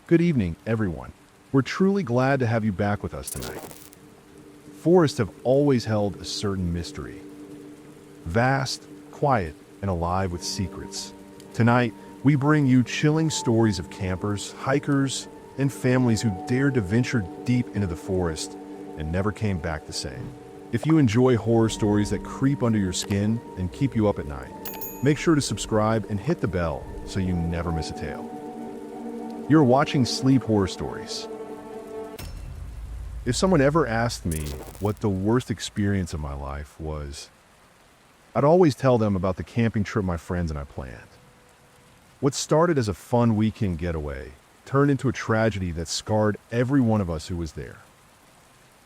Good evening, everyone. We're truly glad to have you back with us tonight. Forests have always held a certain mystery. Vast, quiet, and alive with secrets. Tonight, we bring you chilling stories of campers, hikers, and families who dared to venture deep into the forest and never came back the same. If you enjoy horror stories that creep under your skin and keep you up at night, make sure to subscribe and hit the bell so you never miss a tale. You're watching Sleep Horror Stories. If someone ever asked me what the worst experience of my life was, I'd always tell them about the camping trip my friends and I planned. What started as a fun weekend getaway turned into a tragedy that scarred every one of us who was there.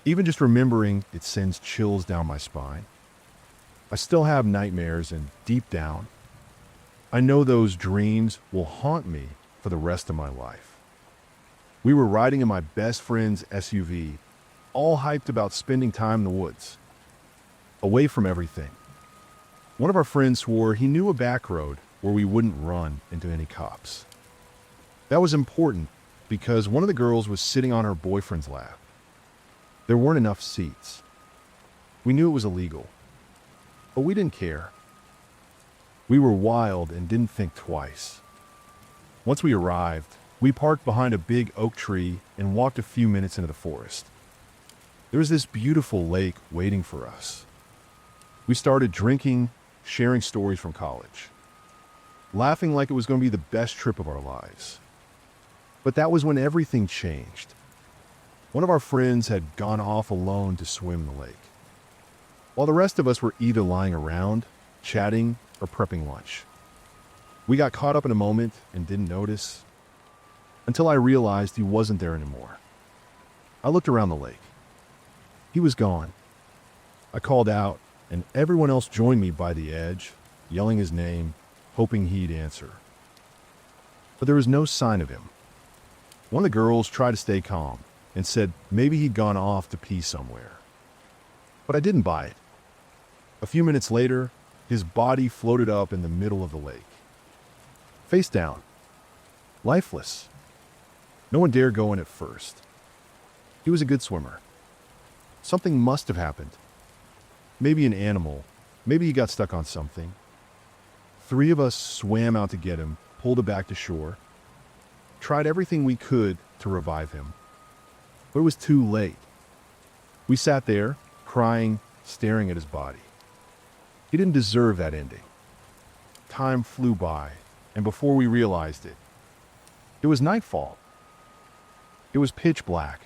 Even just remembering it sends chills down my spine. I still have nightmares, and deep down, I know those dreams will haunt me for the rest of my life. We were riding in my best friend's SUV, all hyped about spending time in the woods, away from everything. One of our friends swore he knew a back road where we wouldn't run into any cops. That was important because one of the girls was sitting on her boyfriend's lap. There weren't enough seats. We knew it was illegal, but we didn't care. We were wild and didn't think twice. Once we arrived, we parked behind a big oak tree and walked a few minutes into the forest. There was this beautiful lake waiting for us. We started drinking, sharing stories from college, laughing like it was going to be the best trip of our lives. But that was when everything changed. One of our friends had gone off alone to swim the lake, while the rest of us were either lying around, chatting, or prepping lunch. We got caught up in a moment and didn't notice until I realized he wasn't there anymore. I looked around the lake. He was gone. I called out, and everyone else joined me by the edge, yelling his name, hoping he'd answer. But there was no sign of him. One of the girls tried to stay calm and said maybe he'd gone off to pee somewhere. But I didn't buy it. A few minutes later, his body floated up in the middle of the lake, face down, lifeless. No one dared go in at first. He was a good swimmer. Something must have happened. Maybe an animal. Maybe he got stuck on something. 3 of us swam out to get him, pulled him back to shore, tried everything we could to revive him. But it was too late. We sat there, crying, staring at his body. He didn't deserve that ending. Time flew by, and before we realized it, it was nightfall. It was pitch black,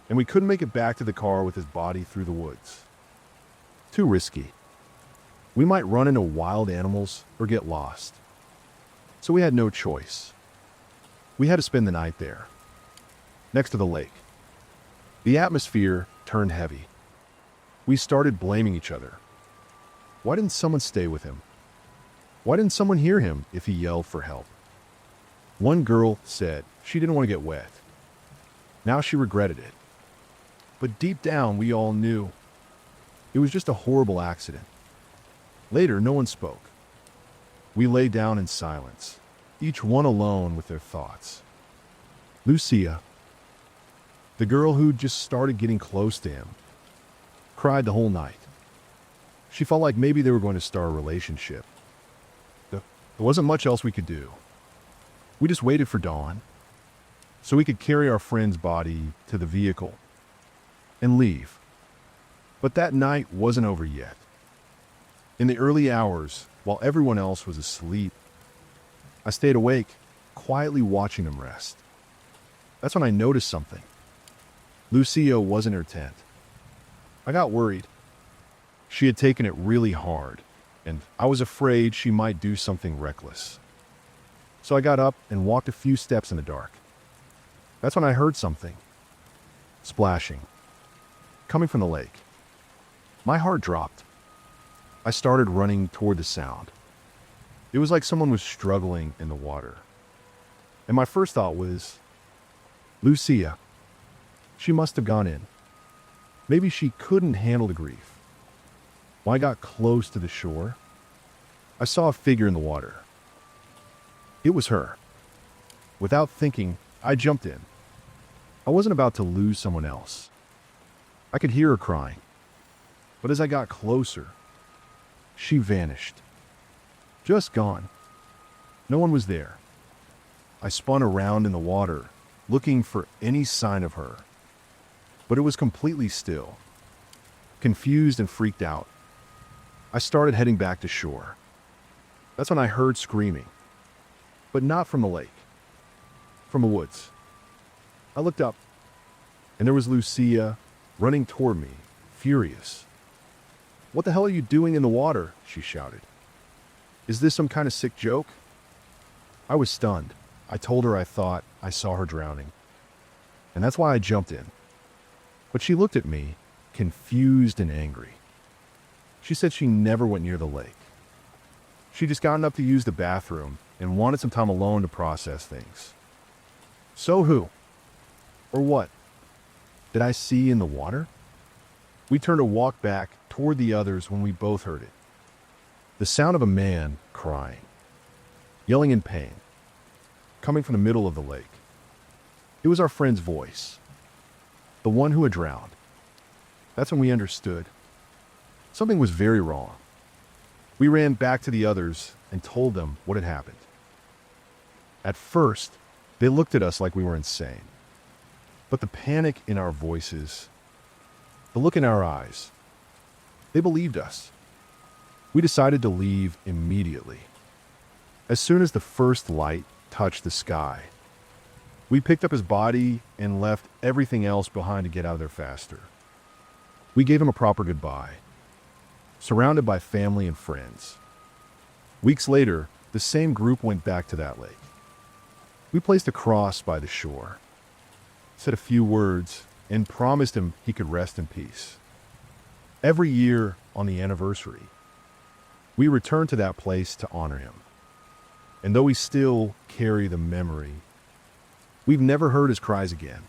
and we couldn't make it back to the car with his body through the woods. Too risky. We might run into wild animals or get lost. So we had no choice. We had to spend the night there, next to the lake. The atmosphere turned heavy. We started blaming each other. Why didn't someone stay with him? Why didn't someone hear him if he yelled for help? One girl said she didn't want to get wet. Now she regretted it. But deep down, we all knew it was just a horrible accident. Later, no one spoke. We lay down in silence, each one alone with their thoughts. Lucia, the girl who'd just started getting close to him, cried the whole night. She felt like maybe they were going to start a relationship. There wasn't much else we could do. We just waited for dawn so we could carry our friend's body to the vehicle and leave. But that night wasn't over yet. In the early hours, while everyone else was asleep, I stayed awake, quietly watching them rest. That's when I noticed something. Lucia was in her tent. I got worried. She had taken it really hard, and I was afraid she might do something reckless. So I got up and walked a few steps in the dark. That's when I heard something. Splashing. Coming from the lake. My heart dropped. I started running toward the sound. It was like someone was struggling in the water. And my first thought was, Lucia. She must have gone in. Maybe she couldn't handle the grief. When I got close to the shore, I saw a figure in the water. It was her. Without thinking, I jumped in. I wasn't about to lose someone else. I could hear her crying. But as I got closer, she vanished. Just gone. No one was there. I spun around in the water, looking for any sign of her. But it was completely still. Confused and freaked out, I started heading back to shore. That's when I heard screaming. But not from the lake. From the woods. I looked up, and there was Lucia running toward me, furious. "What the hell are you doing in the water?" she shouted. "Is this some kind of sick joke?" I was stunned. I told her I thought I saw her drowning. And that's why I jumped in. But she looked at me, confused and angry. She said she never went near the lake. She'd just gotten up to use the bathroom and wanted some time alone to process things. So who? Or what? Did I see in the water? We turned to walk back toward the others when we both heard it. The sound of a man crying, yelling in pain, coming from the middle of the lake. It was our friend's voice, the one who had drowned. That's when we understood. Something was very wrong. We ran back to the others and told them what had happened. At first, they looked at us like we were insane. But the panic in our voices, the look in our eyes, they believed us. We decided to leave immediately. As soon as the first light touched the sky, we picked up his body and left everything else behind to get out of there faster. We gave him a proper goodbye, surrounded by family and friends. Weeks later, the same group went back to that lake. We placed a cross by the shore, said a few words, and promised him he could rest in peace. Every year on the anniversary, we return to that place to honor him. And though we still carry the memory, we've never heard his cries again.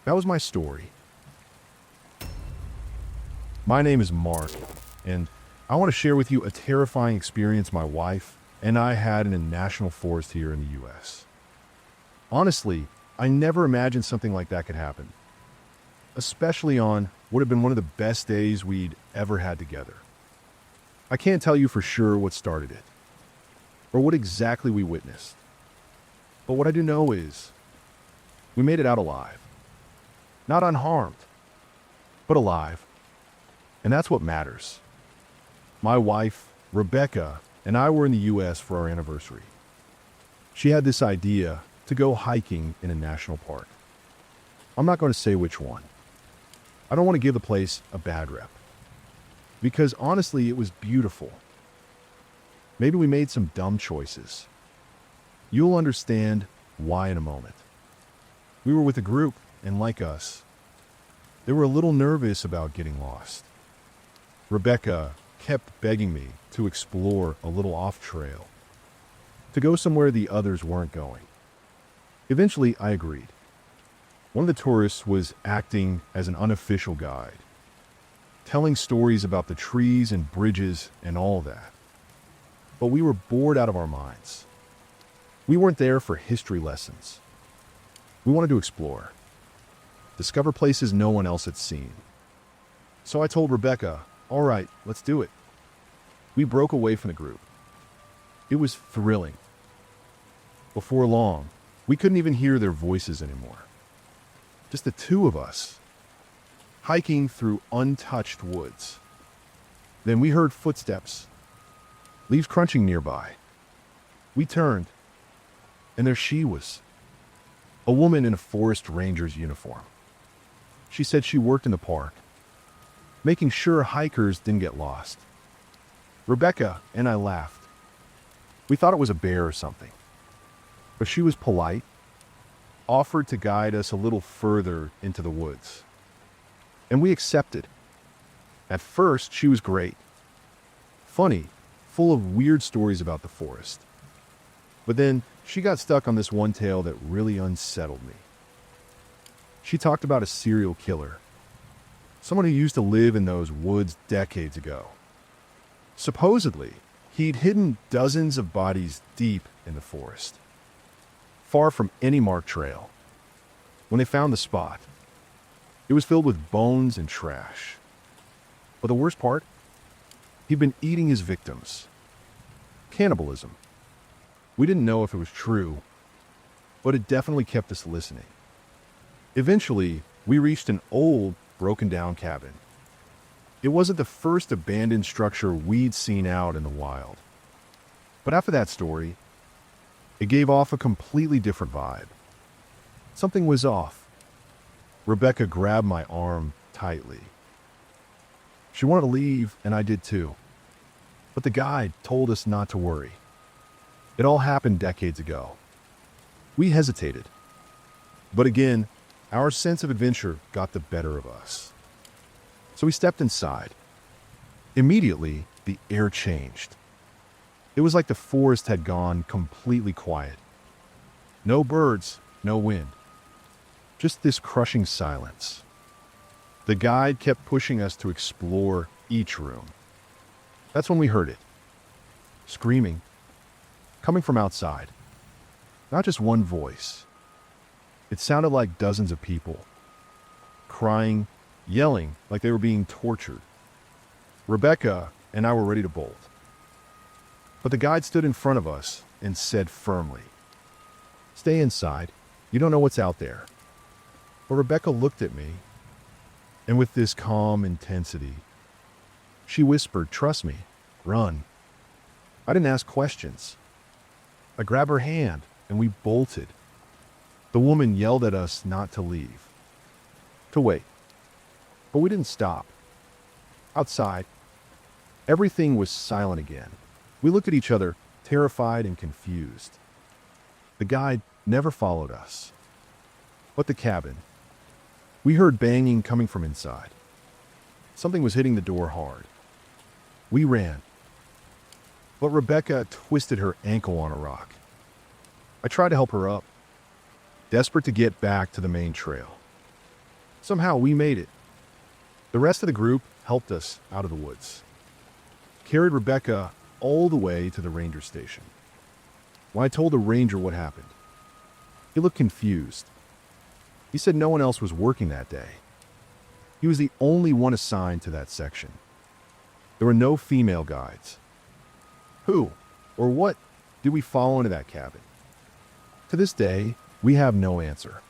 That was my story. My name is Mark, and I want to share with you a terrifying experience my wife and I had in a national forest here in the U.S. Honestly, I never imagined something like that could happen, especially on what had been one of the best days we'd ever had together. I can't tell you for sure what started it, or what exactly we witnessed. But what I do know is, we made it out alive. Not unharmed, but alive. And that's what matters. My wife, Rebecca, and I were in the U.S. for our anniversary. She had this idea to go hiking in a national park. I'm not going to say which one. I don't want to give the place a bad rep. Because honestly, it was beautiful. Maybe we made some dumb choices. You'll understand why in a moment. We were with a group, and like us, they were a little nervous about getting lost. Rebecca kept begging me to explore a little off-trail, to go somewhere the others weren't going. Eventually, I agreed. One of the tourists was acting as an unofficial guide, telling stories about the trees and bridges and all that. But we were bored out of our minds. We weren't there for history lessons. We wanted to explore, discover places no one else had seen. So I told Rebecca, all right, let's do it. We broke away from the group. It was thrilling. Before long, we couldn't even hear their voices anymore. Just the two of us, hiking through untouched woods. Then we heard footsteps, leaves crunching nearby. We turned, and there she was, a woman in a forest ranger's uniform. She said she worked in the park, making sure hikers didn't get lost. Rebecca and I laughed. We thought it was a bear or something. But she was polite, offered to guide us a little further into the woods. And we accepted. At first, she was great. Funny, full of weird stories about the forest. But then she got stuck on this one tale that really unsettled me. She talked about a serial killer, someone who used to live in those woods decades ago. Supposedly, he'd hidden dozens of bodies deep in the forest. far from any marked trail. When they found the spot, it was filled with bones and trash. But the worst part? He'd been eating his victims. Cannibalism. We didn't know if it was true, but it definitely kept us listening. Eventually, we reached an old, broken-down cabin. It wasn't the first abandoned structure we'd seen out in the wild. But after that story, it gave off a completely different vibe. Something was off. Rebecca grabbed my arm tightly. She wanted to leave, and I did too. But the guide told us not to worry. It all happened decades ago. We hesitated. But again, our sense of adventure got the better of us. So we stepped inside. Immediately, the air changed. It was like the forest had gone completely quiet. No birds, no wind. Just this crushing silence. The guide kept pushing us to explore each room. That's when we heard it. Screaming. Coming from outside. Not just one voice. It sounded like dozens of people. Crying, yelling like they were being tortured. Rebecca and I were ready to bolt. But the guide stood in front of us and said firmly, "Stay inside. You don't know what's out there." But Rebecca looked at me, and with this calm intensity, she whispered, "Trust me, run." I didn't ask questions. I grabbed her hand, and we bolted. The woman yelled at us not to leave, to wait. But we didn't stop. Outside, everything was silent again. We looked at each other, terrified and confused. The guide never followed us. But the cabin. We heard banging coming from inside. Something was hitting the door hard. We ran. But Rebecca twisted her ankle on a rock. I tried to help her up, desperate to get back to the main trail. Somehow we made it. The rest of the group helped us out of the woods. Carried Rebecca all the way to the ranger station. When I told the ranger what happened, he looked confused. He said no one else was working that day. He was the only one assigned to that section. There were no female guides. Who or what did we follow into that cabin? To this day, we have no answer.